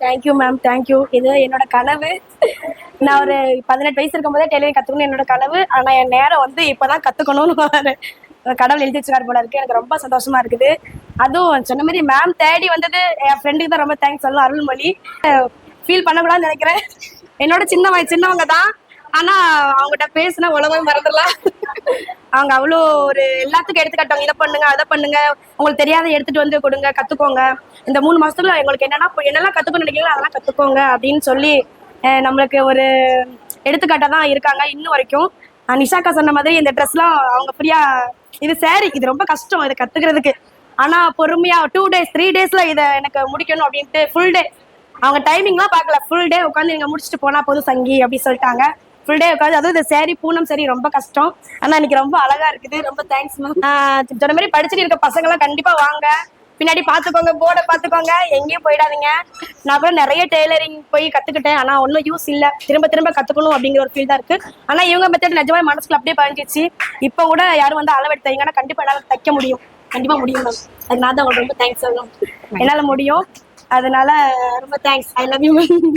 Thank you ma'am, thank you. இது என்னோட கனவு. நான் ஒரு 18 வயசு இருக்கும்போதே டெய்லரிங் கற்றுக்கணும் என்னோட கனவு. ஆனால் என் நேரம் வந்து இப்போதான் கற்றுக்கணும்னு கடவுள் எழுதி வச்சுக்கார் போல இருக்கு. எனக்கு ரொம்ப சந்தோஷமா இருக்குது. அதுவும் சொன்ன மாதிரி மேம் தேடி வந்தது என் ஃப்ரெண்டுக்கு தான் ரொம்ப தேங்க்ஸ் சொல்லணும், அருள்மொழி. ஃபீல் பண்ணக்கூடாதுன்னு நினைக்கிறேன். என்னோட சின்னவங்க தான். ஆனா அவங்ககிட்ட பேசினா உலகமே மறந்துடலாம். அவங்க அவ்வளோ ஒரு எல்லாத்துக்கும் எடுத்துக்காட்டவங்க. இதை பண்ணுங்க, அதை பண்ணுங்க, உங்களுக்கு தெரியாத எடுத்துட்டு வந்து கொடுங்க, கத்துக்கோங்க. இந்த 3 மாசத்துல உங்களுக்கு என்னெல்லாம் கத்துக்கணும்னு நினைக்கிறீங்களோ அதெல்லாம் கத்துக்கோங்க அப்படின்னு சொல்லி நம்மளுக்கு ஒரு எடுத்துக்காட்டா தான் இருக்காங்க இன்னும் வரைக்கும். நிஷாக்கா சொன்ன மாதிரி இந்த ட்ரெஸ்லாம் அவங்க ஃப்ரீயா, இது சாரி, இது ரொம்ப கஷ்டம் இதை கத்துக்கிறதுக்கு. ஆனா பொறுமையா 2 days 3 daysல இதை எனக்கு முடிக்கணும் அப்படின்ட்டு ஃபுல் டே அவங்க டைமிங்லாம் பார்க்கல. ஃபுல் டே உட்காந்து நீங்க முடிச்சுட்டு போனா போதும் சங்கி அப்படின்னு சொல்லிட்டாங்க. ஃபுல் டே உட்காந்து, அதுவும் இந்த சாரி பூனம் சரி ரொம்ப கஷ்டம். ஆனா இன்னைக்கு ரொம்ப அழகா இருக்குது. ரொம்ப தேங்க்ஸ் மேம். சொன்ன மாதிரி படிச்சுட்டு இருக்க பசங்க எல்லாம் கண்டிப்பா வாங்க, பின்னாடி பாத்துக்கோங்க, போர்டை பாத்துக்கோங்க, எங்கேயும் போயிடாதீங்க. நான் கூட நிறைய டெய்லரிங் போய் கத்துக்கிட்டேன். ஆனா ஒன்னும் யூஸ் இல்ல. திரும்ப கத்துக்கணும் அப்படிங்கிற ஒரு ஃபீல் தான் இருக்கு. ஆனா இவங்க மெத்தட் நிஜமா மனசுக்குள்ள அப்படியே பதிஞ்சிச்சு. இப்ப கூட யாரும் வந்து அளவெடுத்து தைங்கன்னா கண்டிப்பா என்னால தைக்க முடியும். கண்டிப்பா முடியும் மேம். அதுக்கு நான் தான் உங்களுக்கு ரொம்ப தேங்க்ஸ் சொல்லணும். என்னால முடியும். அதனால ரொம்ப thanks. I love you ma'am.